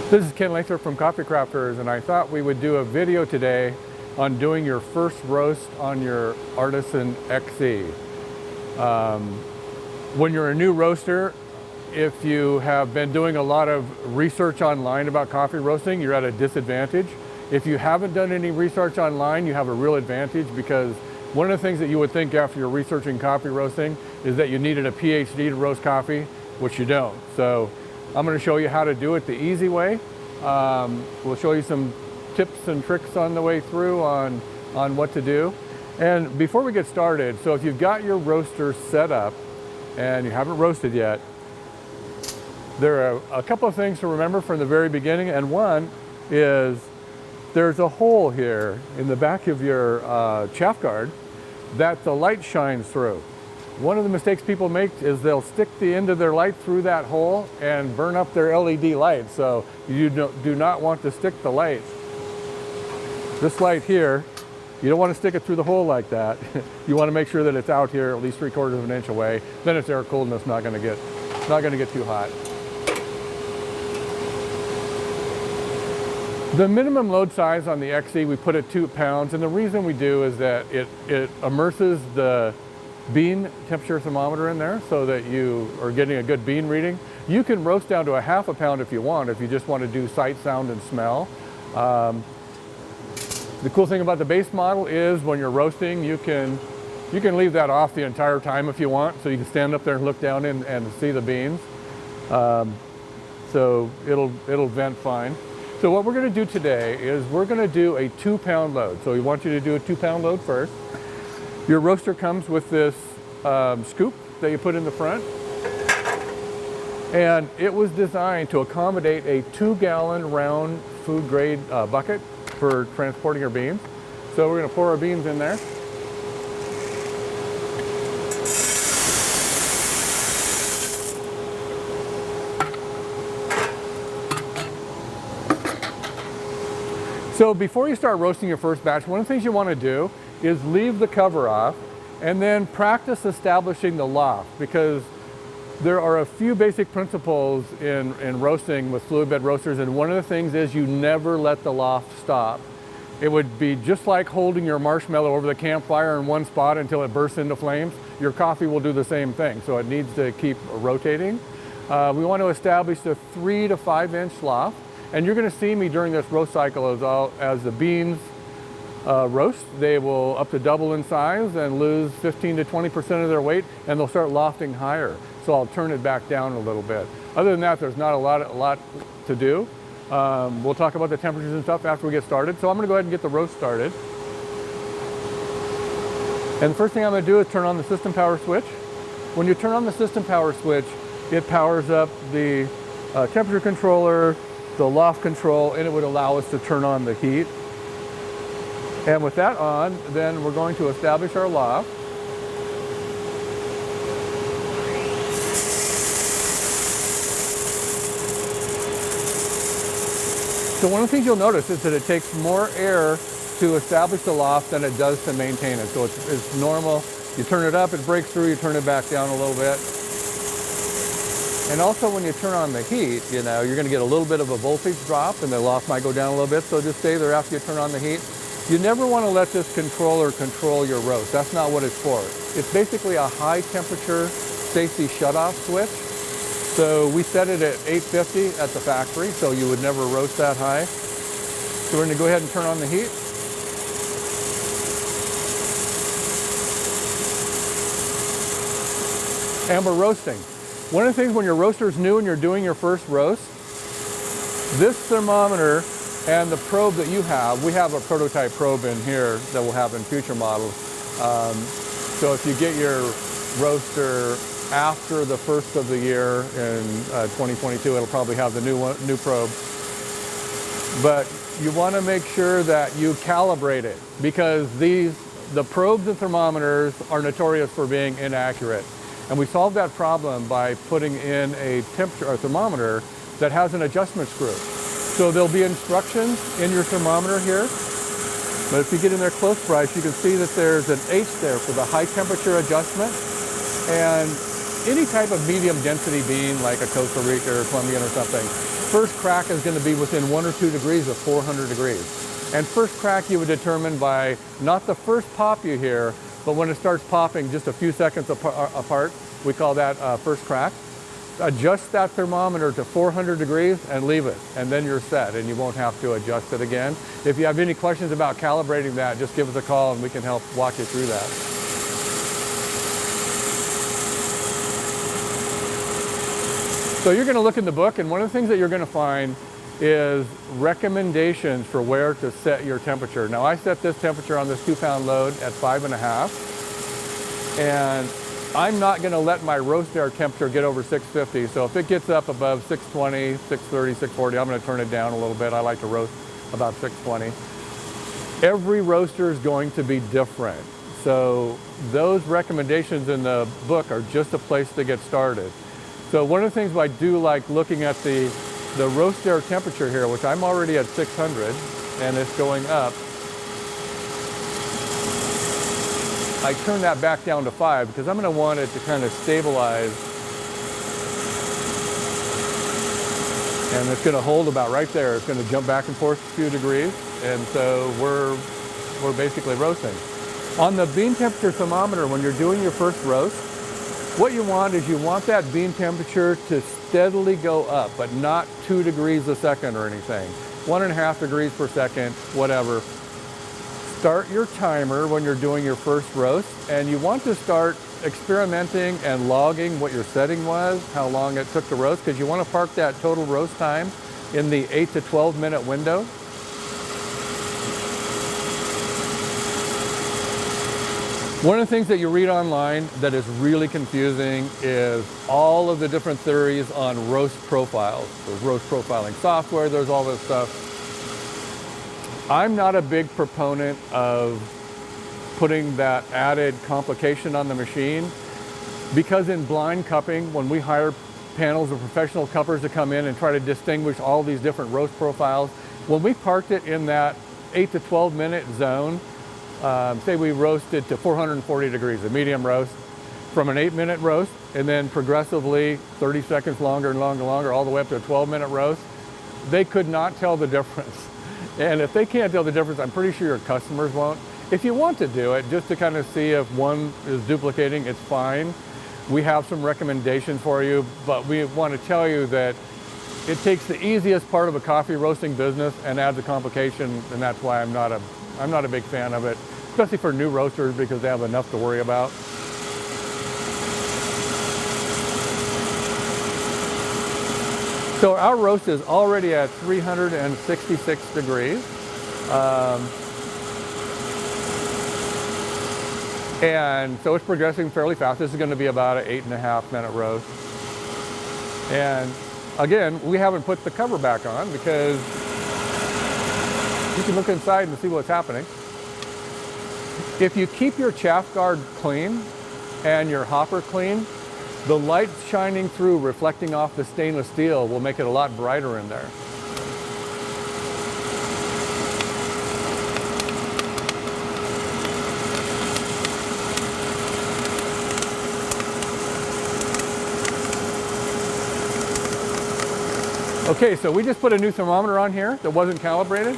This is Ken Lathrop from Coffee Crafters, and I thought we would do a video today on doing your first roast on your Artisan XE. When you're a new roaster, if you have been doing a lot of research online about coffee roasting, you're at a disadvantage. If you haven't done any research online, you have a real advantage, because one of the things that you would think after you're researching coffee roasting is that you needed a PhD to roast coffee, which you don't. So I'm going to show you how to do it the easy way. We'll show you some tips and tricks on the way through on what to do. And before we get started, so if you've got your roaster set up and you haven't roasted yet, there are a couple of things to remember from the very beginning. And one is there's a hole here in the back of your chaff guard that the light shines through. One of the mistakes people make is they'll stick the end of their light through that hole and burn up their LED light. So you do not want to stick the light. This light here, you don't want to stick it through the hole like that. You want to make sure that it's out here at least 3/4 of an inch away. Then it's air cooled and it's not going to get too hot. The minimum load size on the XE, we put at 2 pounds, and the reason we do is that it immerses the bean temperature thermometer in there so that you are getting a good bean reading. You can roast down to a 1/2 pound if you want, if you just want to do sight, sound, and smell. The cool thing about the base model is when you're roasting, you can leave that off the entire time if you want, so you can stand up there and look down and see the beans. So it'll vent fine. So what we're going to do today is we're going to do a 2 pound load. So we want you to do a 2 pound load first. Your roaster comes with this scoop that you put in the front, and it was designed to accommodate a 2-gallon round food grade bucket for transporting your beans. So we're going to pour our beans in there. So before you start roasting your first batch, one of the things you want to do is leave the cover off and then practice establishing the loft, because there are a few basic principles in roasting with fluid bed roasters, and one of the things is you never let the loft stop. It would be just like holding your marshmallow over the campfire in one spot until it bursts into flames. Your coffee will do the same thing, so it needs to keep rotating. We want to establish the 3 to 5 inch loft, and you're going to see me during this roast cycle as the beans roast. They will up to double in size and lose 15 to 20% of their weight, and they'll start lofting higher. So I'll turn it back down a little bit. Other than that, there's not a lot to do. We'll talk about the temperatures and stuff after we get started. So I'm going to go ahead and get the roast started. And the first thing I'm going to do is turn on the system power switch. When you turn on the system power switch, it powers up the temperature controller, the loft control, and it would allow us to turn on the heat. And with that on, then we're going to establish our loft. So one of the things you'll notice is that it takes more air to establish the loft than it does to maintain it. So it's normal. You turn it up, it breaks through, you turn it back down a little bit. And also when you turn on the heat, you're going to get a little bit of a voltage drop and the loft might go down a little bit. So just stay there after you turn on the heat. You never want to let this controller control your roast. That's not what it's for. It's basically a high temperature safety shutoff switch. So we set it at 850 at the factory, so you would never roast that high. So we're going to go ahead and turn on the heat. And we're roasting. One of the things when your roaster is new and you're doing your first roast, this thermometer and the probe that you have, we have a prototype probe in here that we'll have in future models. So if you get your roaster after the first of the year in 2022, it'll probably have the new probe. But you want to make sure that you calibrate it, because the probes and thermometers are notorious for being inaccurate. And we solved that problem by putting in a thermometer that has an adjustment screw. So there'll be instructions in your thermometer here, but if you get in there close price, you can see that there's an H there for the high temperature adjustment. And any type of medium density bean like a Costa Rica or Colombian or something, First crack is going to be within 1 or 2 degrees of 400 degrees. And first crack you would determine by not the first pop you hear, but when it starts popping just a few seconds apart. We call that first crack. Adjust that thermometer to 400 degrees and leave it, and then you're set, and you won't have to adjust it again. If you have any questions about calibrating that, just give us a call and we can help walk you through that. So you're going to look in the book, and one of the things that you're going to find is recommendations for where to set your temperature. Now I set this temperature on this 2-pound load at 5.5, and I'm not going to let my roast air temperature get over 650. So if it gets up above 620, 630, 640, I'm going to turn it down a little bit. I like to roast about 620. Every roaster is going to be different. So those recommendations in the book are just a place to get started. So one of the things I do like looking at the roast air temperature here, which I'm already at 600 and it's going up. I turn that back down to 5 because I'm going to want it to kind of stabilize. And it's going to hold about right there. It's going to jump back and forth a few degrees. And so we're basically roasting. On the bean temperature thermometer, when you're doing your first roast, what you want is you want that bean temperature to steadily go up, but not 2 degrees a second or anything. 1.5 degrees per second, whatever. Start your timer when you're doing your first roast, and you want to start experimenting and logging what your setting was, how long it took to roast, because you want to park that total roast time in the 8 to 12 minute window. One of the things that you read online that is really confusing is all of the different theories on roast profiles. There's roast profiling software, there's all this stuff. I'm not a big proponent of putting that added complication on the machine, because in blind cupping, when we hire panels of professional cuppers to come in and try to distinguish all these different roast profiles, when we parked it in that 8 to 12 minute zone, say we roasted to 440 degrees, a medium roast, from an 8-minute roast, and then progressively 30 seconds longer and longer and longer, all the way up to a 12-minute roast, they could not tell the difference. And if they can't tell the difference, I'm pretty sure your customers won't. If you want to do it, just to kind of see if one is duplicating, it's fine. We have some recommendations for you, but we want to tell you that it takes the easiest part of a coffee roasting business and adds a complication, and that's why I'm not a big fan of it, especially for new roasters, because they have enough to worry about. So our roast is already at 366 degrees. And so it's progressing fairly fast. This is going to be about an 8.5 minute roast. And again, we haven't put the cover back on because you can look inside and see what's happening. If you keep your chaff guard clean and your hopper clean, the light shining through, reflecting off the stainless steel, will make it a lot brighter in there. Okay, so we just put a new thermometer on here that wasn't calibrated.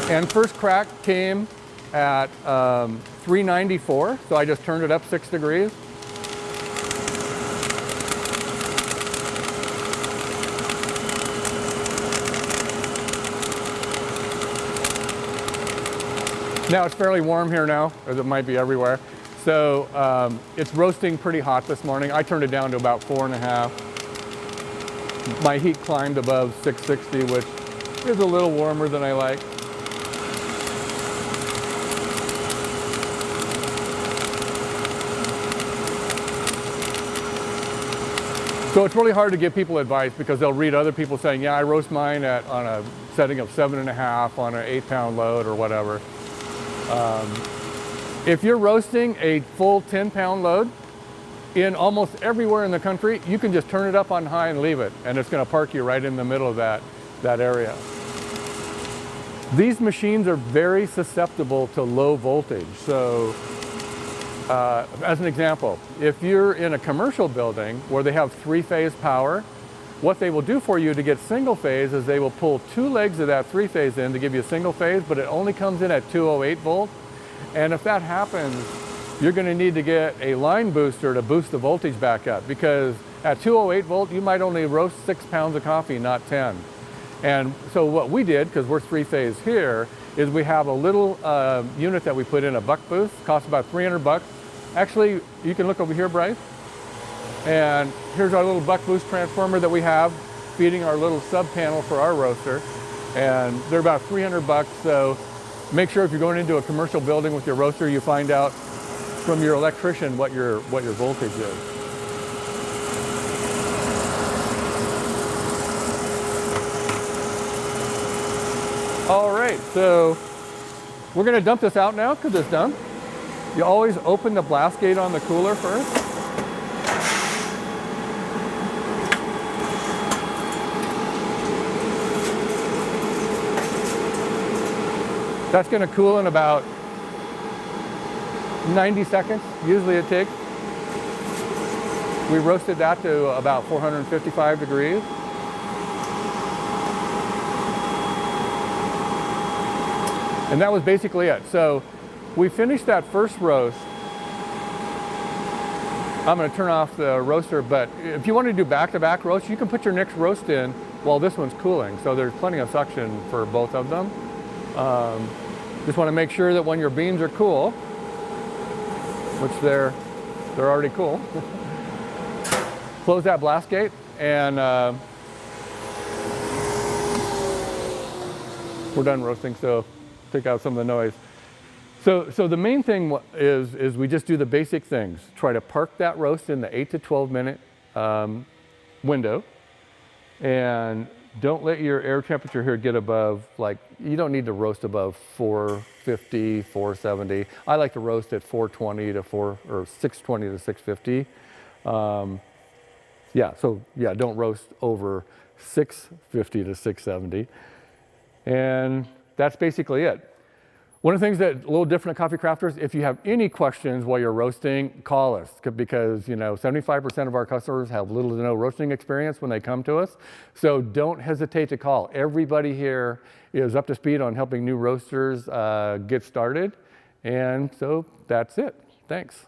And first crack came at 394, so I just turned it up 6 degrees. Now it's fairly warm here now, as it might be everywhere. So it's roasting pretty hot this morning. I turned it down to about 4.5. My heat climbed above 660, which is a little warmer than I like. So it's really hard to give people advice because they'll read other people saying, yeah, I roast mine on a setting of 7.5 on an 8-pound load or whatever. If you're roasting a full 10-pound load in almost everywhere in the country, you can just turn it up on high and leave it, and it's going to park you right in the middle of that area. These machines are very susceptible to low voltage. So as an example, if you're in a commercial building where they have three-phase power, what they will do for you to get single phase is they will pull two legs of that three-phase in to give you a single phase, but it only comes in at 208 volt. And if that happens, you're going to need to get a line booster to boost the voltage back up, because at 208 volt, you might only roast 6 pounds of coffee, not 10. And so what we did, because we're three-phase here, is we have a little unit that we put in, a buck boost, costs about 300 bucks. Actually, you can look over here, Bryce. And here's our little buck boost transformer that we have feeding our little sub panel for our roaster. And they're about 300 bucks. So make sure if you're going into a commercial building with your roaster, you find out from your electrician what your voltage is. All right, so we're going to dump this out now because it's done. You always open the blast gate on the cooler first. That's going to cool in about 90 seconds, usually it takes. We roasted that to about 455 degrees. And that was basically it. So we finished that first roast. I'm going to turn off the roaster, but if you want to do back-to-back roasts, you can put your next roast in while this one's cooling. So there's plenty of suction for both of them. Just want to make sure that when your beans are cool, which they're already cool, close that blast gate and we're done roasting, so take out some of the noise. So the main thing is we just do the basic things. Try to park that roast in the 8 to 12 minute window, and don't let your air temperature here get above, like, you don't need to roast above 450, 470. I like to roast at 420 to 620 to 650. Yeah, don't roast over 650 to 670. And that's basically it. One of the things that's a little different at Coffee Crafters, if you have any questions while you're roasting, call us, because 75% of our customers have little to no roasting experience when they come to us. So don't hesitate to call. Everybody here is up to speed on helping new roasters get started. And so that's it. Thanks.